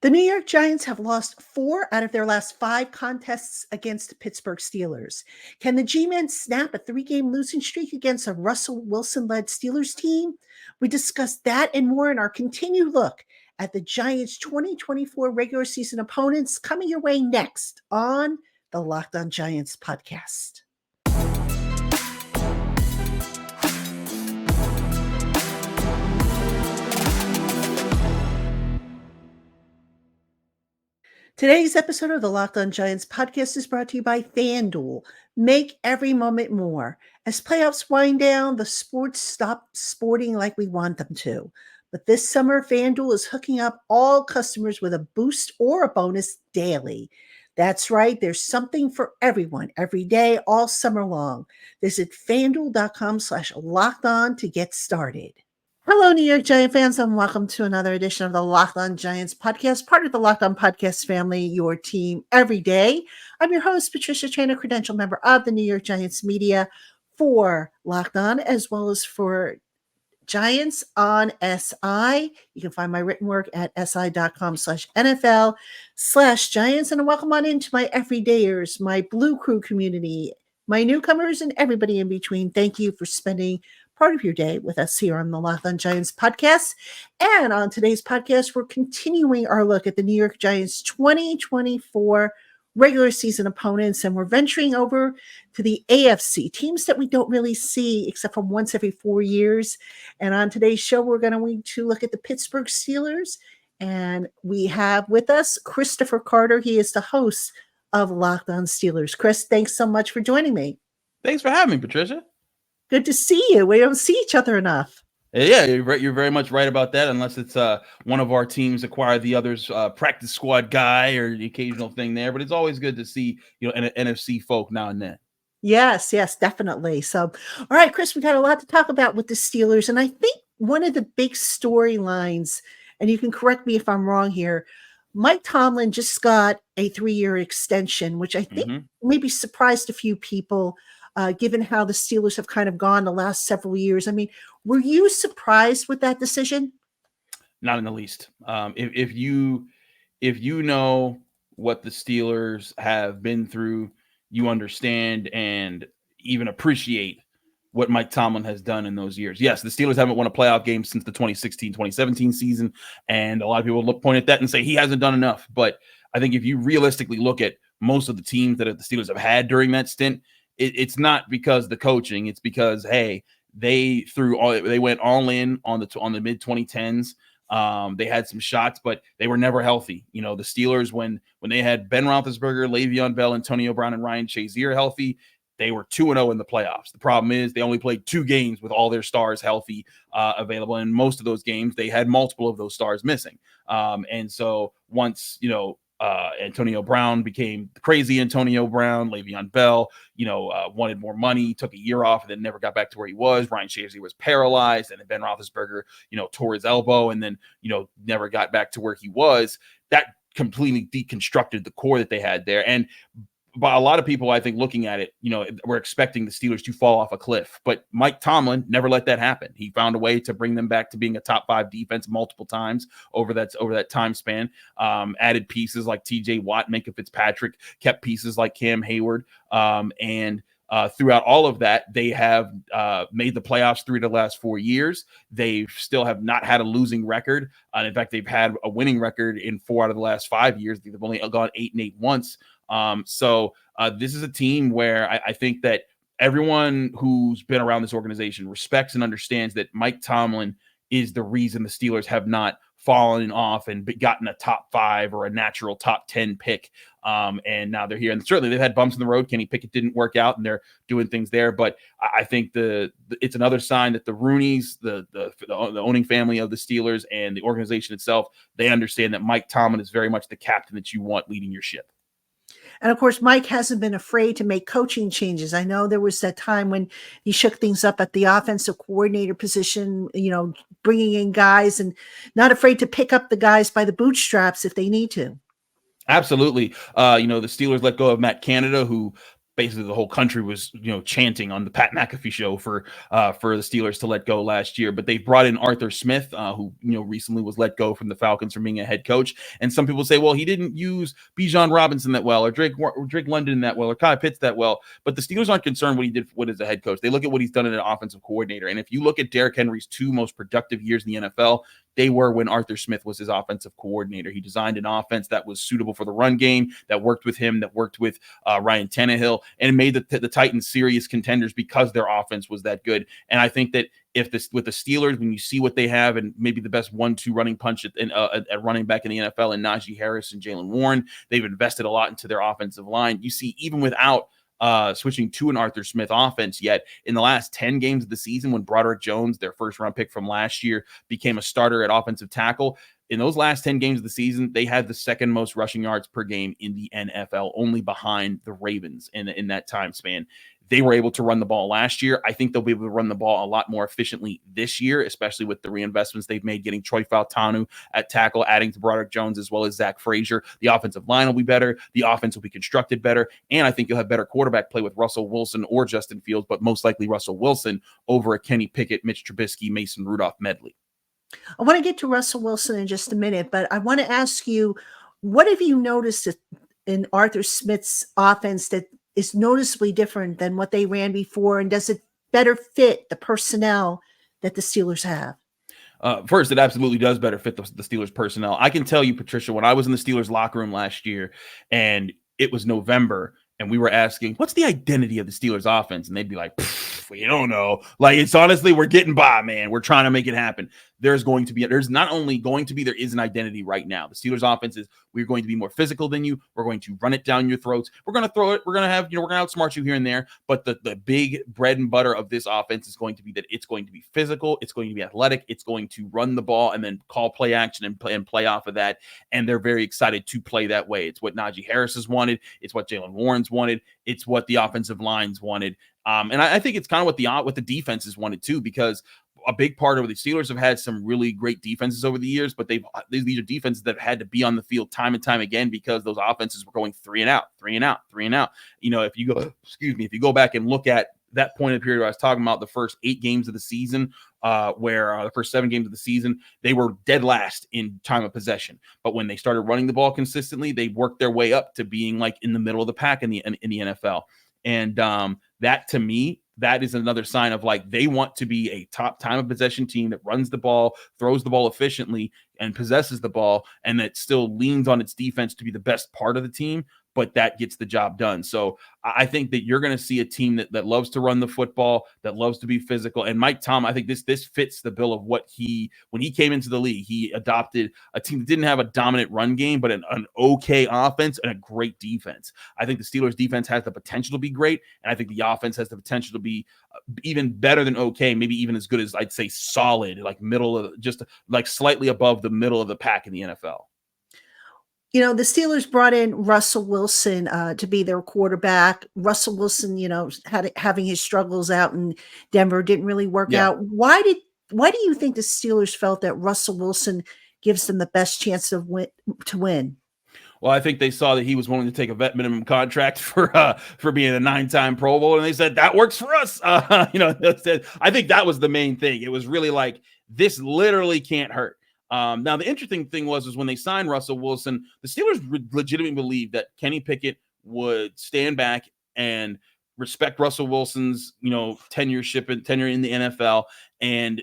The New York Giants have lost 4 out of their last 5 contests against the Pittsburgh Steelers. Can the G-Men snap a 3-game losing streak against a Russell Wilson-led Steelers team? We discuss that and more in our continued look at the Giants' 2024 regular season opponents, coming your way next on the Locked On Giants podcast. Today's episode of the Locked On Giants podcast is brought to you by FanDuel. Make every moment more. As playoffs wind down, the sports stop sporting like we want them to. But this summer, FanDuel is hooking up all customers with a boost or a bonus daily. That's right, there's something for everyone, every day, all summer long. Visit FanDuel.com/lockedon to get started. Hello, New York Giant fans, and welcome to another edition of the Locked On Giants podcast, part of the Locked On Podcast family, your team every day. I'm your host, Patricia Trainer, credential member of the New York Giants media for Locked On, as well as for Giants on SI. You can find my written work at si.com/NFL/Giants. And welcome on into my everydayers, my Blue Crew community, my newcomers, and everybody in between. Thank you for spending part of your day with us here on the Locked On Giants podcast. And on today's podcast, we're continuing our look at the New York Giants 2024 regular season opponents, and we're venturing over to the AFC, teams that we don't really see except for once every 4 years. And on today's show, we're going to look at the Pittsburgh Steelers, and we have with us Christopher Carter. He is the host of Locked On Steelers. Chris, thanks so much for joining me. Thanks for having me, Patricia. Good to see you. We don't see each other enough. Yeah, you're very much right about that, unless it's one of our teams acquire the other's practice squad guy or the occasional thing there. But it's always good to see, NFC folk now and then. Yes, definitely. So, all right, Chris, we got a lot to talk about with the Steelers. And I think one of the big storylines, and you can correct me if I'm wrong here, Mike Tomlin just got a 3-year extension, which I think maybe surprised a few people. Given how the Steelers have kind of gone the last several years. I mean, were you surprised with that decision? Not in the least. If you know what the Steelers have been through, you understand and even appreciate what Mike Tomlin has done in those years. Yes, the Steelers haven't won a playoff game since the 2016-2017 season, and a lot of people point at that and say he hasn't done enough. But I think if you realistically look at most of the teams that the Steelers have had during that stint, it's not because of the coaching. It's because, hey, they went all in on the mid 2010s. They had some shots, but they were never healthy. The Steelers, when they had Ben Roethlisberger, Le'Veon Bell, Antonio Brown, and Ryan Shazier healthy, they were 2-0 in the playoffs. The problem is they only played 2 games with all their stars healthy available. And most of those games, they had multiple of those stars missing. And so once, Antonio Brown became crazy Antonio Brown, Le'Veon Bell, wanted more money, took a year off, and then never got back to where he was. Ryan Shazier was paralyzed, and then Ben Roethlisberger, tore his elbow, and then, never got back to where he was. That completely deconstructed the core that they had there. And by a lot of people, I think, looking at it, we're expecting the Steelers to fall off a cliff. But Mike Tomlin never let that happen. He found a way to bring them back to being a top 5 defense multiple times over that time span. Added pieces like T.J. Watt, Minkah Fitzpatrick, kept pieces like Cam Hayward, and throughout all of that, they have made the playoffs 3 of the last 4 years. They still have not had a losing record. In fact, they've had a winning record in 4 out of the last 5 years. They've only gone 8-8 once. So this is a team where I think that everyone who's been around this organization respects and understands that Mike Tomlin is the reason the Steelers have not fallen off and gotten a top 5 or a natural top 10 pick. And now they're here, and certainly they've had bumps in the road. Kenny Pickett didn't work out, and they're doing things there. But I think it's another sign that the Rooneys, the owning family of the Steelers, and the organization itself, they understand that Mike Tomlin is very much the captain that you want leading your ship. And of course, Mike hasn't been afraid to make coaching changes. I know there was that time when he shook things up at the offensive coordinator position, bringing in guys and not afraid to pick up the guys by the bootstraps if they need to. Absolutely. The Steelers let go of Matt Canada, who basically the whole country was, chanting on the Pat McAfee show for the Steelers to let go last year. But they brought in Arthur Smith, who, recently was let go from the Falcons from being a head coach. And some people say, well, he didn't use Bijan Robinson that well, or Drake London that well, or Kyle Pitts that well. But the Steelers aren't concerned what he did as a head coach. They look at what he's done as an offensive coordinator. And if you look at Derrick Henry's 2 most productive years in the NFL, they were when Arthur Smith was his offensive coordinator. He designed an offense that was suitable for the run game, that worked with him, that worked with Ryan Tannehill, and made the Titans serious contenders because their offense was that good. And I think that with the Steelers, when you see what they have and maybe the best 1-2 running punch at running back in the NFL in Najee Harris and Jalen Warren, they've invested a lot into their offensive line. You see, even without switching to an Arthur Smith offense yet, in the last 10 games of the season, when Broderick Jones, their first round pick from last year, became a starter at offensive tackle, in those last 10 games of the season, they had the second most rushing yards per game in the NFL, only behind the Ravens in that time span. They were able to run the ball last year. I think they'll be able to run the ball a lot more efficiently this year, especially with the reinvestments they've made, getting Troy Fautanu at tackle, adding to Broderick Jones as well as Zach Frazier. The offensive line will be better. The offense will be constructed better. And I think you'll have better quarterback play with Russell Wilson or Justin Fields, but most likely Russell Wilson over a Kenny Pickett, Mitch Trubisky, Mason Rudolph medley. I want to get to Russell Wilson in just a minute, but I want to ask you, what have you noticed in Arthur Smith's offense that is noticeably different than what they ran before? And does it better fit the personnel that the Steelers have? First, it absolutely does better fit the Steelers personnel. I can tell you, Patricia, when I was in the Steelers locker room last year and it was November and we were asking, what's the identity of the Steelers offense? And they'd be like, we don't know. Like, it's honestly, we're getting by, man. We're trying to make it happen. There's not only going to be, there is an identity right now. The Steelers offense is, we're going to be more physical than you. We're going to run it down your throats. We're going to throw it. We're going to have, we're going to outsmart you here and there. But the big bread and butter of this offense is going to be that it's going to be physical. It's going to be athletic. It's going to run the ball and then call play action and play off of that. And they're very excited to play that way. It's what Najee Harris has wanted. It's what Jalen Warren's wanted. It's what the offensive lines wanted. And I think it's kind of what the defenses wanted too, because a big part of the Steelers have had some really great defenses over the years, but these are defenses that have had to be on the field time and time again because those offenses were going 3 and out. If you go back and look at that point of the period where I was talking about the first 8 games of the season, where the first 7 games of the season, they were dead last in time of possession. But when they started running the ball consistently, they worked their way up to being like in the middle of the pack in the NFL. And that, to me, that is another sign of like they want to be a top time of possession team that runs the ball, throws the ball efficiently, and possesses the ball, and that still leans on its defense to be the best part of the team, but that gets the job done. So I think that you're going to see a team that loves to run the football, that loves to be physical. And Mike Tomlin, I think this fits the bill of when he came into the league, he adopted a team that didn't have a dominant run game, but an okay offense and a great defense. I think the Steelers defense has the potential to be great. And I think the offense has the potential to be even better than okay, maybe even as good as I'd say solid, like middle of, just like slightly above the middle of the pack in the NFL. The Steelers brought in Russell Wilson to be their quarterback. Russell Wilson, having his struggles out in Denver, didn't really work out. Why do you think the Steelers felt that Russell Wilson gives them the best chance to win? Well, I think they saw that he was willing to take a vet minimum contract for being a 9-time Pro Bowl, and they said that works for us. I think that was the main thing. It was really like, this literally can't hurt. Now, the interesting thing was when they signed Russell Wilson, the Steelers legitimately believed that Kenny Pickett would stand back and respect Russell Wilson's, tenure in the NFL and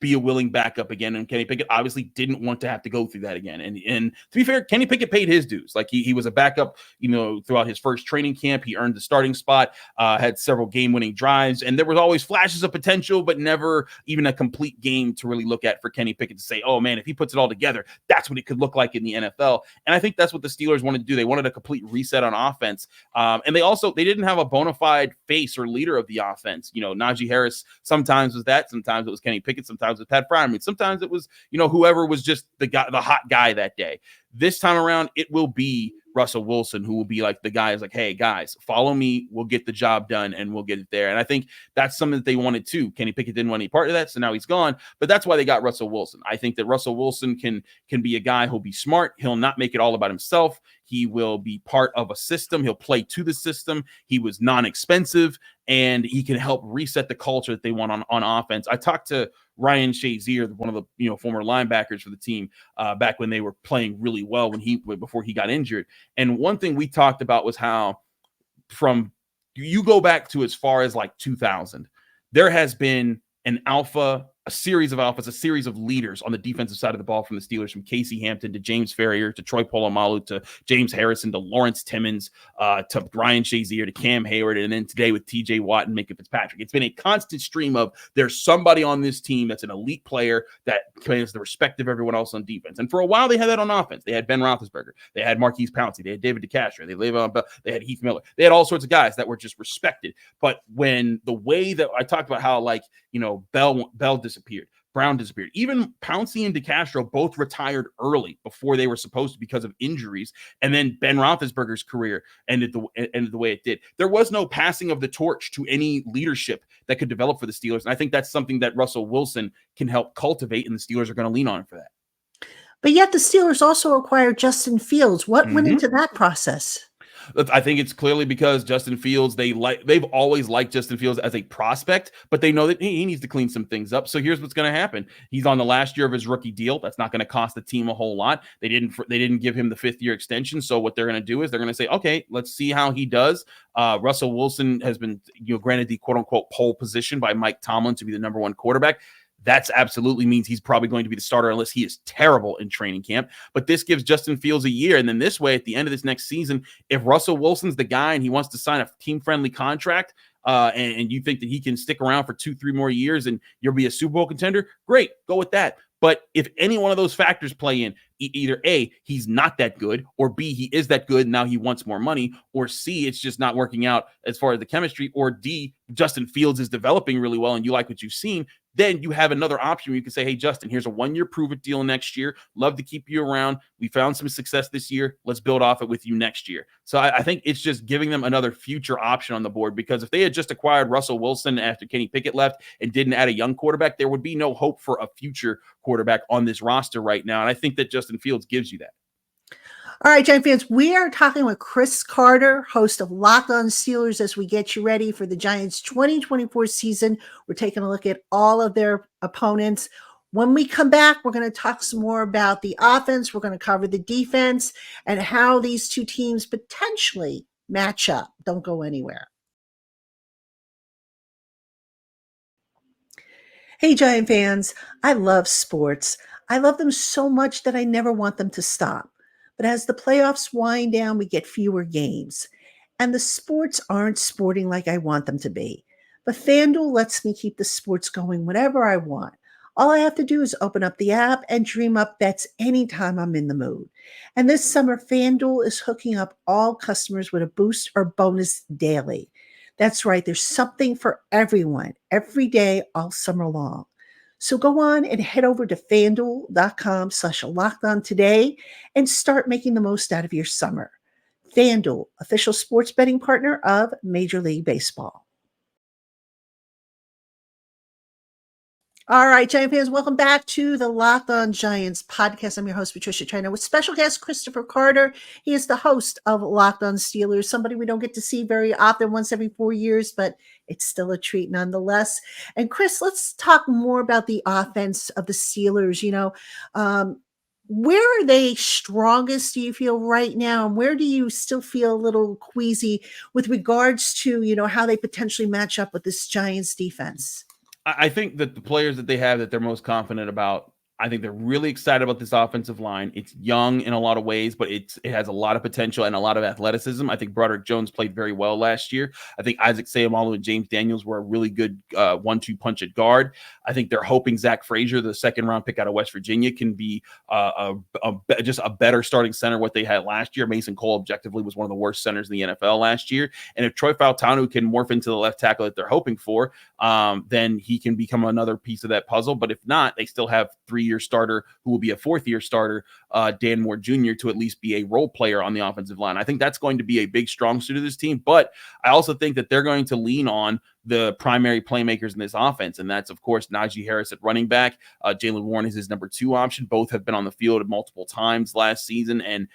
be a willing backup again. And Kenny Pickett obviously didn't want to have to go through that again. And to be fair, Kenny Pickett paid his dues. Like he was a backup, throughout his first training camp. He earned the starting spot, had several game-winning drives, and there was always flashes of potential, but never even a complete game to really look at for Kenny Pickett to say, oh man, if he puts it all together, that's what it could look like in the NFL. And I think that's what the Steelers wanted to do. They wanted a complete reset on offense. And they didn't have a bona fide face or leader of the offense. Najee Harris sometimes was that, sometimes it was Kenny Pickett, sometimes it was Pat Fryermuth, sometimes it was, whoever was just the hot guy that day. This time around, it will be Russell Wilson who will be like the guy is like, hey guys, follow me, we'll get the job done and we'll get it there. And I think that's something that they wanted too. Kenny Pickett didn't want any part of that, so now he's gone, but that's why they got Russell Wilson. I think that Russell Wilson can be a guy who'll be smart. He'll not make it all about himself. He will be part of a system. He'll play to the system. He was non-expensive, and he can help reset the culture that they want on offense. I talked to Ryan Shazier, one of the former linebackers for the team, back when they were playing really well before he got injured. And one thing we talked about was how from you go back to as far as like 2000, there has been a series of alphas, a series of leaders on the defensive side of the ball from the Steelers, from Casey Hampton to James Ferrier to Troy Polamalu to James Harrison to Lawrence Timmons to Ryan Shazier to Cam Hayward, and then today with TJ Watt and Minka Fitzpatrick. It's been a constant stream of there's somebody on this team that's an elite player that commands the respect of everyone else on defense. And for a while, they had that on offense. They had Ben Roethlisberger. They had Marquise Pouncey. They had David DeCastro. They had Heath Miller. They had all sorts of guys that were just respected. But when the way that I talked about how, Bell disappeared, Brown disappeared, even Pouncey and DeCastro both retired early before they were supposed to because of injuries, and then Ben Roethlisberger's career ended the way it did. There was no passing of the torch to any leadership that could develop for the Steelers, and I think that's something that Russell Wilson can help cultivate, and the Steelers are going to lean on for that. But yet the Steelers also acquired Justin Fields. What went into that process? I think it's clearly because Justin Fields, they've always liked Justin Fields as a prospect, but they know that he needs to clean some things up. So here's what's going to happen. He's on the last year of his rookie deal. That's not going to cost the team a whole lot. They didn't give him the 5th-year extension. So what they're going to do is they're going to say, okay, let's see how he does. Russell Wilson has been granted the quote unquote pole position by Mike Tomlin to be the number 1 quarterback. That's absolutely means he's probably going to be the starter unless he is terrible in training camp. But this gives Justin Fields a year. And then this way, at the end of this next season, if Russell Wilson's the guy and he wants to sign a team-friendly contract, and you think that he can stick around for 2-3 more years and you'll be a Super Bowl contender, great, go with that. But if any one of those factors play in, either A, he's not that good, or B, he is that good, now he wants more money, or C, it's just not working out as far as the chemistry, or D, Justin Fields is developing really well and you like what you've seen, then you have another option where you can say, hey, Justin, here's a 1-year prove-it deal next year. Love to keep you around. We found some success this year. Let's build off it with you next year. So I think it's just giving them another future option on the board, because if they had just acquired Russell Wilson after Kenny Pickett left and didn't add a young quarterback, there would be no hope for a future quarterback on this roster right now. And I think that Justin Fields gives you that. All right, Giant fans, we are talking with Chris Carter, host of Locked On Steelers, as we get you ready for the Giants' 2024 season. We're taking a look at all of their opponents. When we come back, we're going to talk some more about the offense. We're going to cover the defense and how these two teams potentially match up. Don't go anywhere. Hey, Giant fans, I love sports. I love them so much that I never want them to stop. But as the playoffs wind down, we get fewer games. And the sports aren't sporting like I want them to be. But FanDuel lets me keep the sports going whenever I want. All I have to do is open up the app and dream up bets anytime I'm in the mood. And this summer, FanDuel is hooking up all customers with a boost or bonus daily. That's right, there's something for everyone, every day, all summer long. So go on and head over to FanDuel.com/lockedon today and start making the most out of your summer. FanDuel, official sports betting partner of Major League Baseball. All right, Giant fans, welcome back to the Locked On Giants podcast. I'm your host, Patricia Traynor, with special guest Christopher Carter. He is the host of Locked On Steelers, somebody we don't get to see very often, once every 4 years, but it's still a treat nonetheless. And Chris, let's talk more about the offense of the Steelers. Where are they strongest, do you feel, right now? And where do you still feel a little queasy with regards to, how they potentially match up with this Giants defense? I think that the players that they have that they're most confident about, I think they're really excited about this offensive line. It's young in a lot of ways, but it has a lot of potential and a lot of athleticism. I think Broderick Jones played very well last year. I think Isaac Seumalo and James Daniels were a really good 1-2 punch at guard. I think they're hoping Zach Frazier, the 2nd-round pick out of West Virginia, can be just a better starting center what they had last year. Mason Cole objectively was one of the worst centers in the NFL last year. And if Troy Fautanu can morph into the left tackle that they're hoping for, then he can become another piece of that puzzle. But if not, they still have 3-year starter who will be a 4th-year starter, Dan Moore Jr., to at least be a role player on the offensive line. I think that's going to be a big strong suit of this team, but I also think that they're going to lean on the primary playmakers in this offense. And that's, of course, Najee Harris at running back. Jaylen Warren is his number 2 option. Both have been on the field multiple times last season. And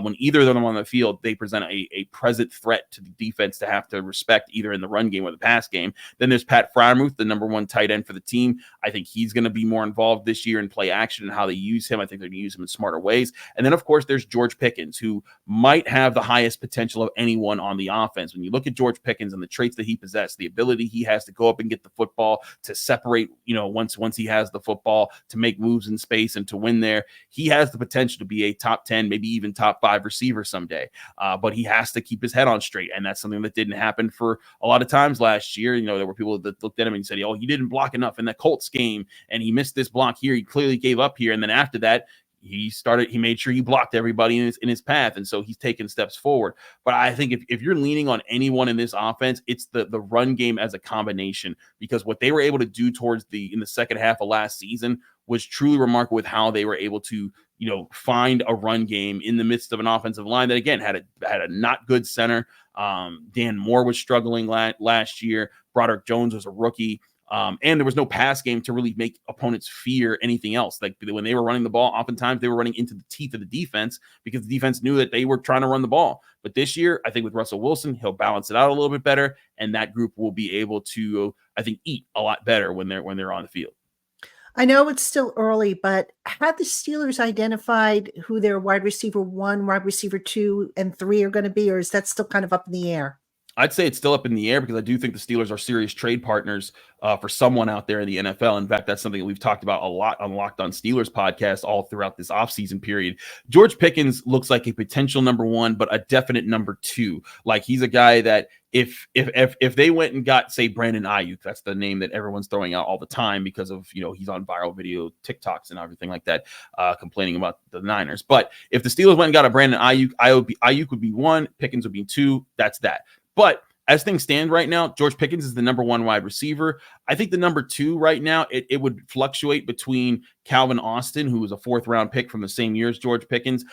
when either of them are on the field, they present a present threat to the defense to have to respect either in the run game or the pass game. Then there's Pat Freiermuth, the number 1 tight end for the team. I think he's going to be more involved this year in play action and how they use him. I think they're going to use him in smarter ways. And then, of course, there's George Pickens, who might have the highest potential of anyone on the offense. When you look at George Pickens and the traits that he possesses, the ability he has to go up and get the football, to separate, once he has the football, to make moves in space and to win there, he has the potential to be a top 10, maybe even top 5 receiver someday. But he has to keep his head on straight. And that's something that didn't happen for a lot of times last year. There were people that looked at him and said, oh, he didn't block enough in that Colts game and he missed this block here. He clearly gave up here. And then after that, he made sure he blocked everybody in his path. And so he's taken steps forward. But I think if you're leaning on anyone in this offense, it's the run game as a combination, because what they were able to do in the second half of last season was truly remarkable with how they were able to, find a run game in the midst of an offensive line that, again, had a not good center. Dan Moore was struggling last year. Broderick Jones was a rookie. And there was no pass game to really make opponents fear anything else. Like when they were running the ball, oftentimes they were running into the teeth of the defense because the defense knew that they were trying to run the ball. But this year, I think with Russell Wilson, he'll balance it out a little bit better, and that group will be able to, I think, eat a lot better when they're on the field. I know it's still early, but have the Steelers identified who their wide receiver 1, wide receiver 2, and 3 are going to be, or is that still kind of up in the air? I'd say it's still up in the air because I do think the Steelers are serious trade partners for someone out there in the NFL. In fact, that's something that we've talked about a lot on Locked On Steelers podcast all throughout this offseason period. George Pickens looks like a potential number 1, but a definite number 2. Like, he's a guy that if they went and got, say, Brandon Ayuk, that's the name that everyone's throwing out all the time because of, he's on viral video TikToks and everything like that, complaining about the Niners. But if the Steelers went and got a Brandon Ayuk, Ayuk would be 1, Pickens would be 2. That's that. But as things stand right now, George Pickens is the number 1 wide receiver. I think the number 2 right now, it would fluctuate between Calvin Austin, who was a 4th-round pick from the same year as George Pickens.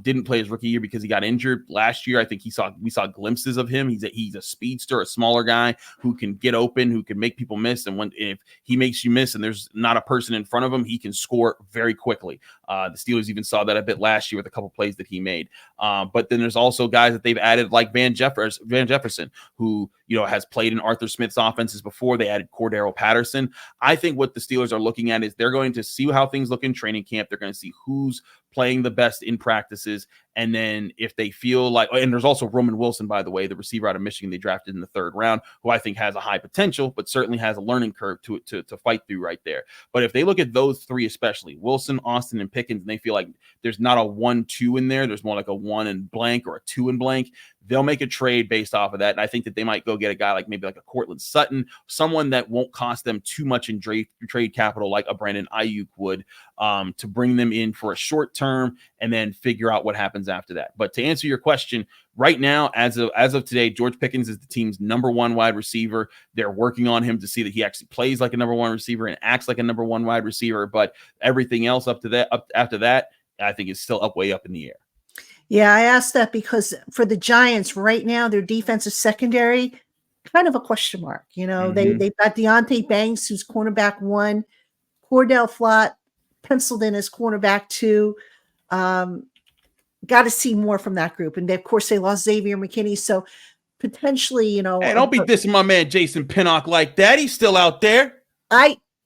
Didn't play his rookie year because he got injured. Last year, I think we saw glimpses of him. He's a speedster, a smaller guy who can get open, who can make people miss. And if he makes you miss and there's not a person in front of him, he can score very quickly. The Steelers even saw that a bit last year with a couple plays that he made. But then there's also guys that they've added like Van Jefferson, who has played in Arthur Smith's offenses before. They added Cordero Patterson. I think what the Steelers are looking at is they're going to see how things look in training camp. They're going to see who's playing the best in practices. And then if they feel like, and there's also Roman Wilson, by the way, the receiver out of Michigan they drafted in the 3rd round, who I think has a high potential, but certainly has a learning curve to fight through right there. But if they look at those 3, especially Wilson, Austin, and Pickens, and they feel like there's not a 1-2 in there, there's more like a 1 and blank or a 2 and blank, they'll make a trade based off of that. And I think that they might go get a guy like maybe like a Cortland Sutton, someone that won't cost them too much in trade capital like a Brandon Ayuk would, to bring them in for a short term and then figure out what happens after that. But to answer your question, right now, as of today, George Pickens is the team's number 1 wide receiver. They're working on him to see that he actually plays like a number 1 receiver and acts like a number 1 wide receiver. But everything else up after that, I think is still way up in the air. Yeah, I asked that because for the Giants right now, their defensive secondary, kind of a question mark. They've got Deontay Banks, who's cornerback 1, Cordell Flott penciled in as cornerback 2. Got to see more from that group. And of course, they lost Xavier McKinney. So potentially, Hey, don't be dissing my man Jason Pinnock like that. He's still out there.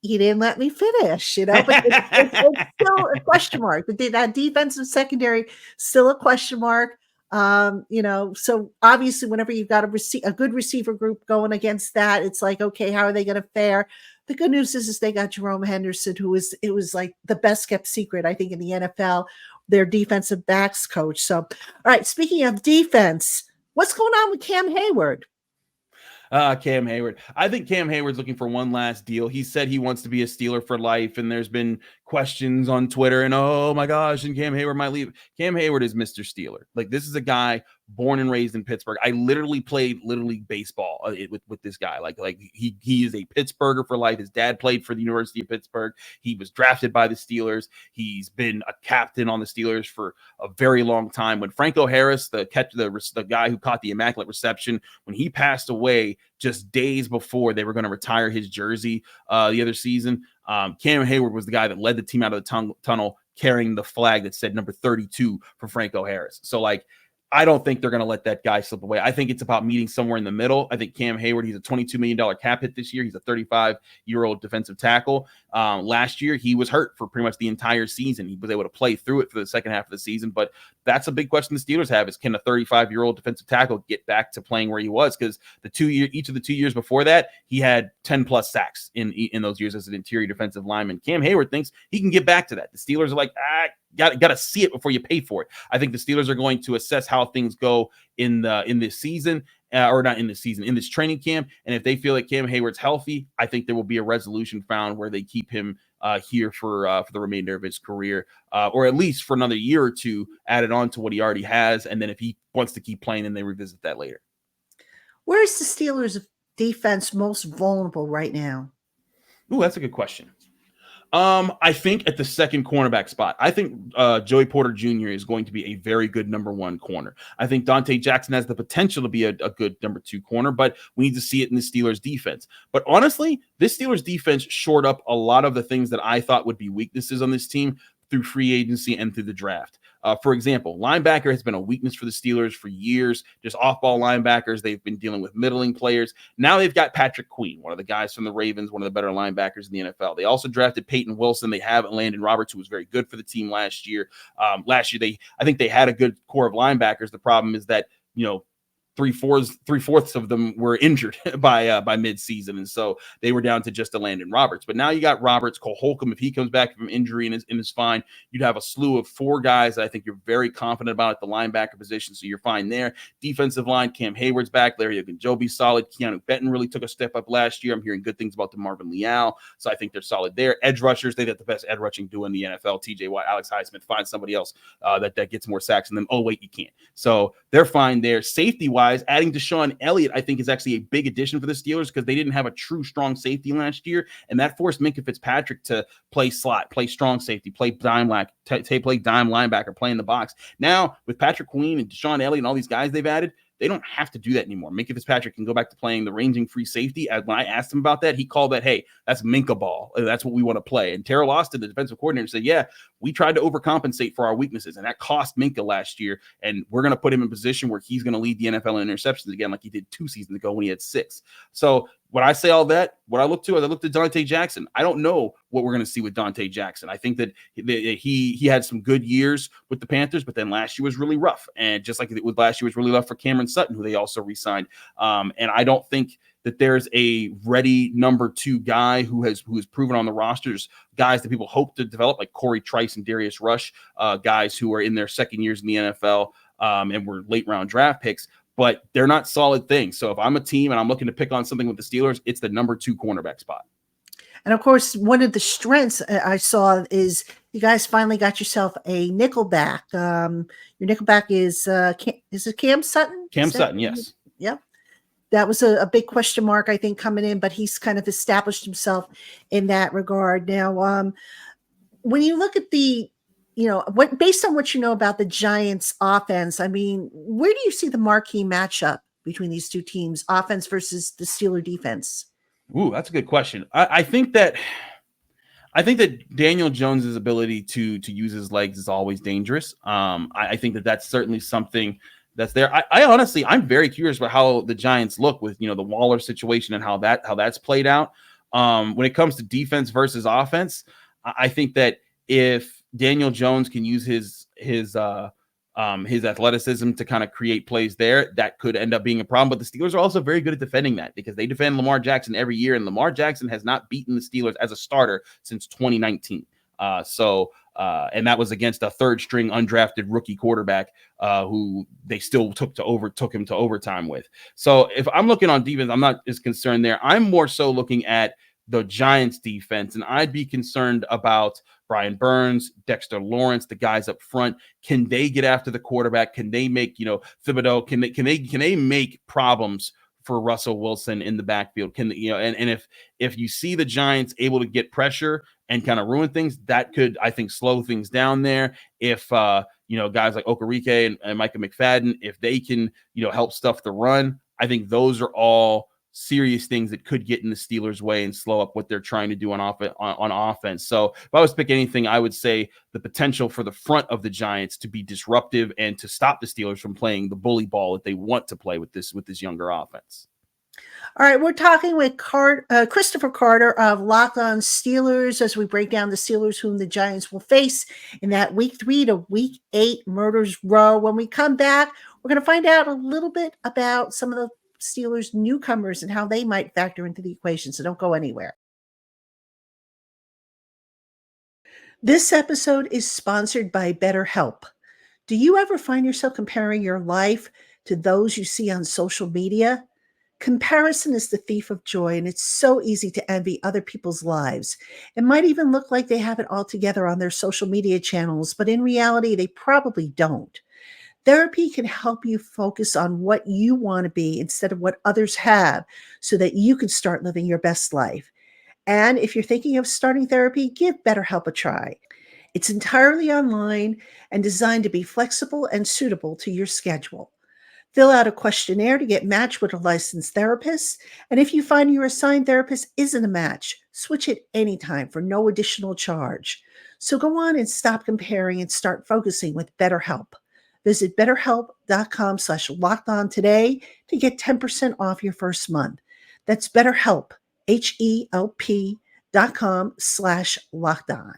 He didn't let me finish, but it's still a question mark. But that defensive secondary, still a question mark. So obviously whenever you've got a good receiver group going against that, it's like, okay, how are they going to fare? The good news is they got Jerome Henderson, it was like the best kept secret, I think, in the NFL, their defensive backs coach. So, all right, speaking of defense, what's going on with Cam Hayward? Cam Hayward. I think Cam Hayward's looking for one last deal. He said he wants to be a Steeler for life, and there's been questions on Twitter and, oh my gosh, and Cam Hayward might leave. Cam Hayward is Mr. Steeler. Like, this is a guy born and raised in Pittsburgh. I literally played Little League baseball with this guy. Like he is a Pittsburgher for life. His dad played for the University of Pittsburgh. He was drafted by the Steelers. He's been a captain on the Steelers for a very long time. When Franco Harris, the guy who caught the immaculate reception, when he passed away just days before they were going to retire his jersey the other season, Cam Hayward was the guy that led the team out of the tunnel carrying the flag that said number 32 for Franco Harris. So, like, I don't think they're going to let that guy slip away. I think it's about meeting somewhere in the middle. I think Cam Hayward, he's a $22 million cap hit this year. He's a 35-year-old defensive tackle. Last year, he was hurt for pretty much the entire season. He was able to play through it for the second half of the season. But that's a big question the Steelers have is, can a 35-year-old defensive tackle get back to playing where he was? Because each of the 2 years before that, he had 10-plus sacks in those years as an interior defensive lineman. Cam Hayward thinks he can get back to that. The Steelers are like, got to see it before you pay for it. I think the Steelers are going to assess how things go in this season, or not in this season, in this training camp. And if they feel like Cam Hayward's healthy, I think there will be a resolution found where they keep him here for the remainder of his career, or at least for another year or two, added on to what he already has. And then if he wants to keep playing, then they revisit that later. Where is the Steelers' defense most vulnerable right now? Ooh, that's a good question. I think at the second cornerback spot, I think Joey Porter Jr. is going to be a very good number one corner. I think Dante Jackson has the potential to be a good number two corner, but we need to see it in the Steelers defense. But honestly, this Steelers defense shored up a lot of the things that I thought would be weaknesses on this team through free agency and through the draft. For example, linebacker has been a weakness for the Steelers for years. Just off-ball linebackers. They've been dealing with middling players. Now they've got Patrick Queen, one of the guys from the Ravens, one of the better linebackers in the NFL. They also drafted Peyton Wilson. They have Landon Roberts, who was very good for the team last year. I think they had a good core of linebackers. The problem is that, three-fourths of them were injured by mid-season, and so they were down to just a Landon Roberts. But now you got Roberts, Cole Holcomb. If he comes back from injury and is fine, you'd have a slew of four guys that I think you're very confident about at the linebacker position, so you're fine there. Defensive line, Cam Hayward's back. Larry Ogunjobi's solid. Keanu Benton really took a step up last year. I'm hearing good things about DeMarvin Leal, so I think they're solid there. Edge rushers, they got the best edge rushing duo in the NFL. TJ Watt, Alex Highsmith. Find somebody else that gets more sacks than them. Oh, wait, you can't. So they're fine there. Safety-wise, adding Deshaun Elliott, I think, is actually a big addition for the Steelers because they didn't have a true strong safety last year, and that forced Minkah Fitzpatrick to play slot, play strong safety, play dime linebacker, play in the box. Now, with Patrick Queen and Deshaun Elliott and all these guys they've added, they don't have to do that anymore. Minkah Fitzpatrick can go back to playing the ranging free safety. When I asked him about that, he called that, hey, that's Minkah ball. That's what we want to play. And Terrell Austin, the defensive coordinator, said, yeah, we tried to overcompensate for our weaknesses, and that cost Minkah last year. And we're going to put him in a position where he's going to lead the NFL in interceptions again, like he did 2 seasons ago when he had 6. So when I say all that, what I look at Dante Jackson. I don't know what we're going to see with Dante Jackson. I think that he had some good years with the Panthers, but then last year was really rough. And just like last year was really rough for Cameron Sutton, who they also re-signed. And I don't think that there's a ready number 2 guy who has proven on the rosters, guys that people hope to develop, like Corey Trice and Darius Rush, guys who are in their second years in the NFL and were late round draft picks. But they're not solid things. So if I'm a team and I'm looking to pick on something with the Steelers, it's the number 2 cornerback spot. And of course, one of the strengths I saw is you guys finally got yourself a nickelback. Your nickelback is it Cam Sutton? Cam Sutton, yes. Yep. That was a big question mark, I think, coming in, but he's kind of established himself in that regard. Now, when you look at based on what you know about the Giants offense, I mean, where do you see the marquee matchup between these two teams, offense versus the Steeler defense? Ooh, that's a good question. I think that Daniel Jones's ability to use his legs is always dangerous. I think that that's certainly something that's there. I honestly, I'm very curious about how the Giants look with, the Waller situation and how that's played out. When it comes to defense versus offense, I think that if Daniel Jones can use his athleticism to kind of create plays there, that could end up being a problem. But the Steelers are also very good at defending that because they defend Lamar Jackson every year, and Lamar Jackson has not beaten the Steelers as a starter since 2019. And that was against a third-string undrafted rookie quarterback who they still took him to overtime with. So if I'm looking on defense, I'm not as concerned there. I'm more so looking at the Giants defense, and I'd be concerned about Brian Burns, Dexter Lawrence, the guys up front. Can they get after the quarterback? Can they make, Thibodeau, can they make problems for Russell Wilson in the backfield? And if you see the Giants able to get pressure and kind of ruin things, that could, I think, slow things down there. If guys like Okereke and Micah McFadden, if they can, help stuff the run, I think those are all serious things that could get in the Steelers' way and slow up what they're trying to do on offense. So if I was to pick anything, I would say the potential for the front of the Giants to be disruptive and to stop the Steelers from playing the bully ball that they want to play with this younger offense. All right, we're talking with Christopher Carter of Locked On Steelers as we break down the Steelers whom the Giants will face in that Week 3 to Week 8 Murder's Row. When we come back, we're going to find out a little bit about some of the Steelers newcomers and how they might factor into the equation. So don't go anywhere. This episode is sponsored by BetterHelp. Do you ever find yourself comparing your life to those you see on social media? Comparison is the thief of joy, and it's so easy to envy other people's lives. It might even look like they have it all together on their social media channels, but in reality, they probably don't. Therapy can help you focus on what you want to be instead of what others have so that you can start living your best life. And if you're thinking of starting therapy, give BetterHelp a try. It's entirely online and designed to be flexible and suitable to your schedule. Fill out a questionnaire to get matched with a licensed therapist. And if you find your assigned therapist isn't a match, switch it anytime for no additional charge. So go on and stop comparing and start focusing with BetterHelp. Visit betterhelp.com/lockedon today to get 10% off your first month. That's BetterHelp, HELP.com/lockedon.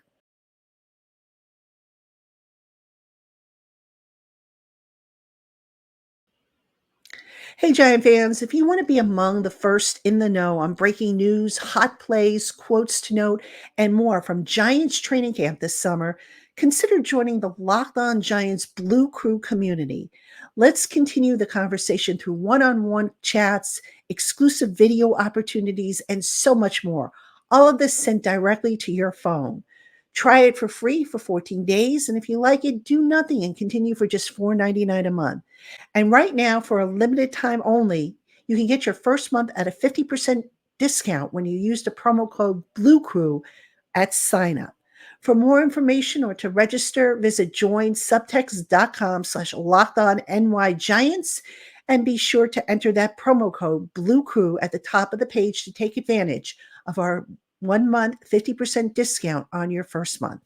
Hey, Giant fans, if you want to be among the first in the know on breaking news, hot plays, quotes to note, and more from Giants training camp this summer, consider joining the Locked On Giants Blue Crew community. Let's continue the conversation through one-on-one chats, exclusive video opportunities, and so much more. All of this sent directly to your phone. Try it for free for 14 days, and if you like it, do nothing and continue for just $4.99 a month. And right now, for a limited time only, you can get your first month at a 50% discount when you use the promo code BLUECREW at sign up. For more information or to register, visit joinsubtext.com/lockedonnygiants and be sure to enter that promo code BLUECREW at the top of the page to take advantage of our 1 month 50% discount on your first month.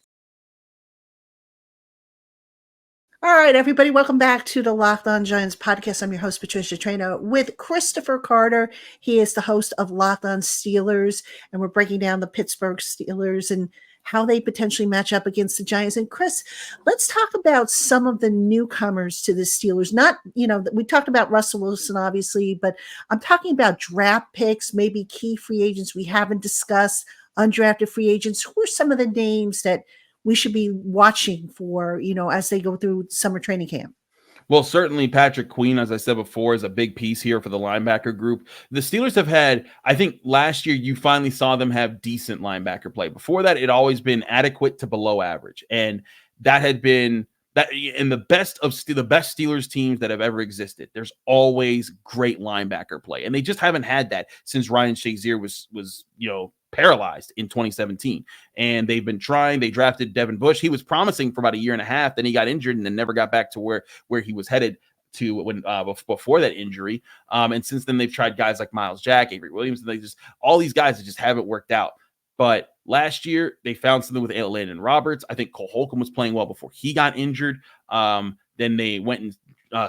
All right, everybody, welcome back to the Locked On Giants podcast. I'm your host, Patricia Traina, with Christopher Carter. He is the host of Locked On Steelers, and we're breaking down the Pittsburgh Steelers and how they potentially match up against the Giants. And Chris, let's talk about some of the newcomers to the Steelers. Not, we talked about Russell Wilson, obviously, but I'm talking about draft picks, maybe key free agents we haven't discussed, undrafted free agents. Who are some of the names that we should be watching for, as they go through summer training camp? Well, certainly Patrick Queen, as I said before, is a big piece here for the linebacker group. The Steelers have had, I think last year you finally saw them have decent linebacker play. Before that, it always been adequate to below average. And that had been that in the best Steelers teams that have ever existed. There's always great linebacker play. And they just haven't had that since Ryan Shazier was paralyzed in 2017. And they've been trying. They drafted Devin Bush. He was promising for about a year and a half. Then he got injured and then never got back to where he was headed to when before that injury. And since then, they've tried guys like Miles Jack, Avery Williams, and all these guys that just haven't worked out. But last year, they found something with Landon Roberts. I think Cole Holcomb was playing well before he got injured. Then they went and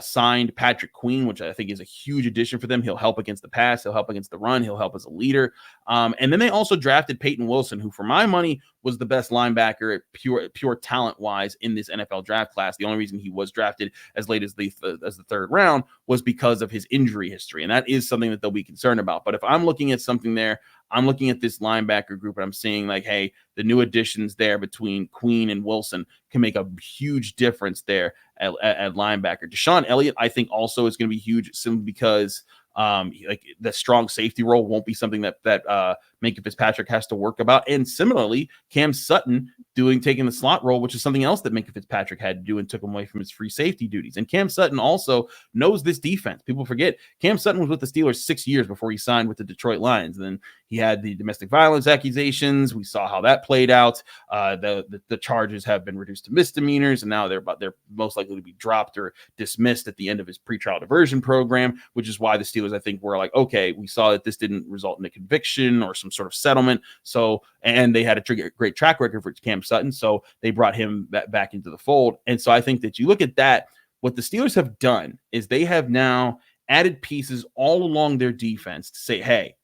signed Patrick Queen, which I think is a huge addition for them. He'll help against the pass. He'll help against the run. He'll help as a leader. And then they also drafted Peyton Wilson, who for my money was the best linebacker pure talent-wise in this NFL draft class. The only reason he was drafted as late as the third round was because of his injury history. And that is something that they'll be concerned about. But if I'm looking at something there, I'm looking at this linebacker group and I'm seeing like, hey, the new additions there between Queen and Wilson can make a huge difference there at linebacker. Deshaun Elliott, I think, also is going to be huge simply because the strong safety role won't be something that Minkah Fitzpatrick has to work about. And similarly, Cam Sutton taking the slot role, which is something else that Minkah Fitzpatrick had to do and took him away from his free safety duties. And Cam Sutton also knows this defense. People forget Cam Sutton was with the Steelers 6 years before he signed with the Detroit Lions. And then he had the domestic violence accusations. We saw how that played out. The charges have been reduced to misdemeanors, and now they're most likely to be dropped or dismissed at the end of his pretrial diversion program, which is why the Steelers, I think, were like, okay, we saw that this didn't result in a conviction or some sort of settlement. So, and they had a great track record for Cam Sutton, so they brought him back into the fold. And so I think that you look at that, what the Steelers have done is they have now added pieces all along their defense to say, hey,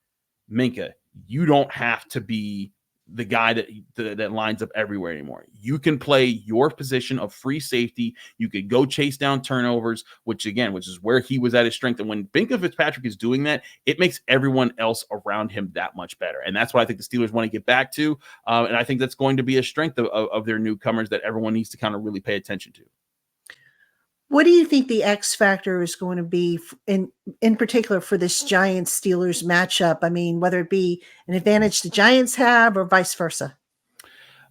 Minkah, you don't have to be the guy that lines up everywhere anymore. You can play your position of free safety. You could go chase down turnovers, which is where he was at his strength. And when Minkah Fitzpatrick is doing that, it makes everyone else around him that much better. And that's what I think the Steelers want to get back to. And I think that's going to be a strength of their newcomers that everyone needs to kind of really pay attention to. What do you think the X factor is going to be in particular for this Giants Steelers matchup? I mean, whether it be an advantage the Giants have or vice versa.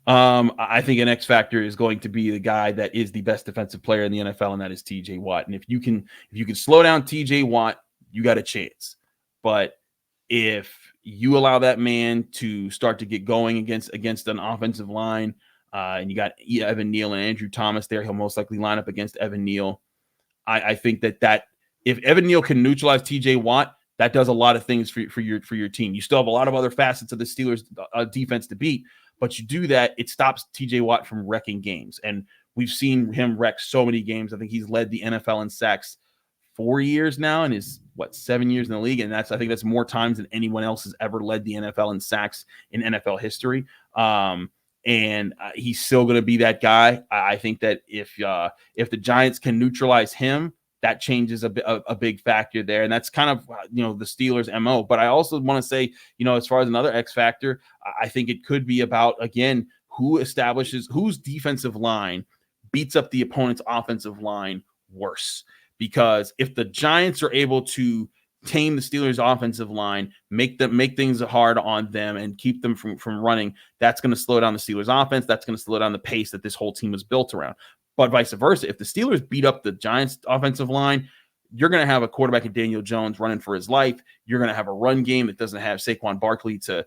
I think an X factor is going to be the guy that is the best defensive player in the NFL, and that is TJ Watt. And if you can slow down TJ Watt, you got a chance. But if you allow that man to start to get going against an offensive line, and you got Evan Neal and Andrew Thomas there, he'll most likely line up against Evan Neal. I think that if Evan Neal can neutralize TJ Watt, that does a lot of things for your team. You still have a lot of other facets of the Steelers defense to beat, but you do that, it stops TJ Watt from wrecking games. And we've seen him wreck so many games. I think he's led the NFL in sacks 4 years now and is 7 years in the league. And I think that's more times than anyone else has ever led the NFL in sacks in NFL history. And he's still going to be that guy. I think that if the Giants can neutralize him, that changes a big factor there. And that's kind of, the Steelers' MO. But I also want to say, as far as another X factor, I think it could be about, again, whose defensive line beats up the opponent's offensive line worse. Because if the Giants are able to tame the Steelers' offensive line, make things hard on them and keep them from running, that's going to slow down the Steelers' offense. That's going to slow down the pace that this whole team was built around. But vice versa, if the Steelers beat up the Giants' offensive line, you're going to have a quarterback in Daniel Jones running for his life. You're going to have a run game that doesn't have Saquon Barkley to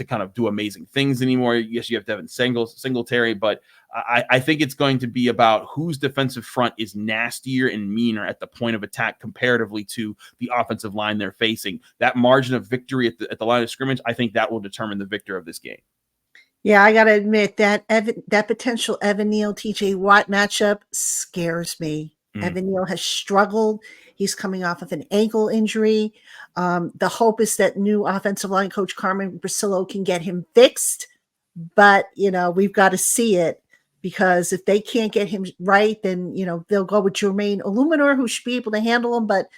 kind of do amazing things anymore. Yes, you have Devin Singletary, but I think it's going to be about whose defensive front is nastier and meaner at the point of attack comparatively to the offensive line they're facing. That margin of victory at the line of scrimmage, I think that will determine the victor of this game. Yeah, I got to admit that that potential Evan Neal, TJ Watt matchup scares me. Evan Neal has struggled. He's coming off of an ankle injury. The hope is that new offensive line coach Carmen Brasillo can get him fixed. But, we've got to see it, because if they can't get him right, then, they'll go with Jermaine Illuminor, who should be able to handle him. But,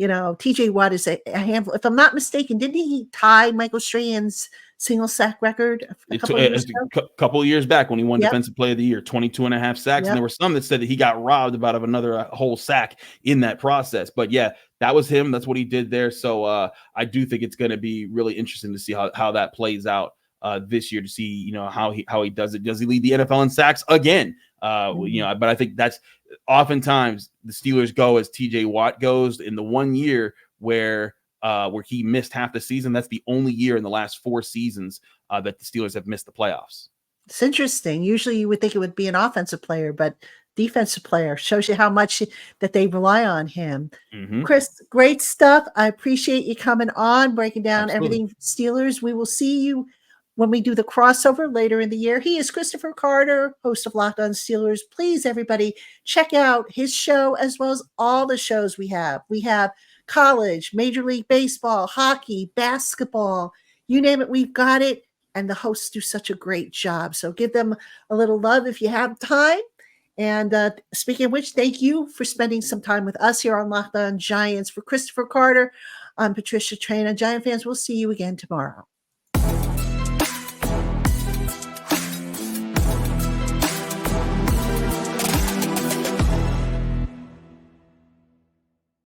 TJ Watt is a handful. If I'm not mistaken, didn't he tie Michael Strahan's single sack record a couple of years back when he won Defensive Player of the Year, 22 and a half sacks. And there were some that said that he got robbed about of another whole sack in that process. But yeah, that was him. That's what he did there. So I do think it's going to be really interesting to see how that plays out this year, to see, how he does it. Does he lead the NFL in sacks again? But I think that's oftentimes the Steelers go as TJ Watt goes. In the 1 year where he missed half the season, that's the only year in the last 4 seasons that the Steelers have missed the playoffs. It's interesting. Usually you would think it would be an offensive player, but defensive player. Shows you how much that they rely on him. Mm-hmm. Chris, great stuff. I appreciate you coming on, breaking down everything Steelers. We will see you when we do the crossover later in the year. He is Christopher Carter, host of Locked On Steelers. Please, everybody, check out his show as well as all the shows we have. We have college, Major League Baseball, hockey, basketball, you name it, we've got it. And the hosts do such a great job. So give them a little love if you have time. And speaking of which, thank you for spending some time with us here on Locked On Giants. For Christopher Carter, I'm Patricia Traina. Giant fans, we'll see you again tomorrow.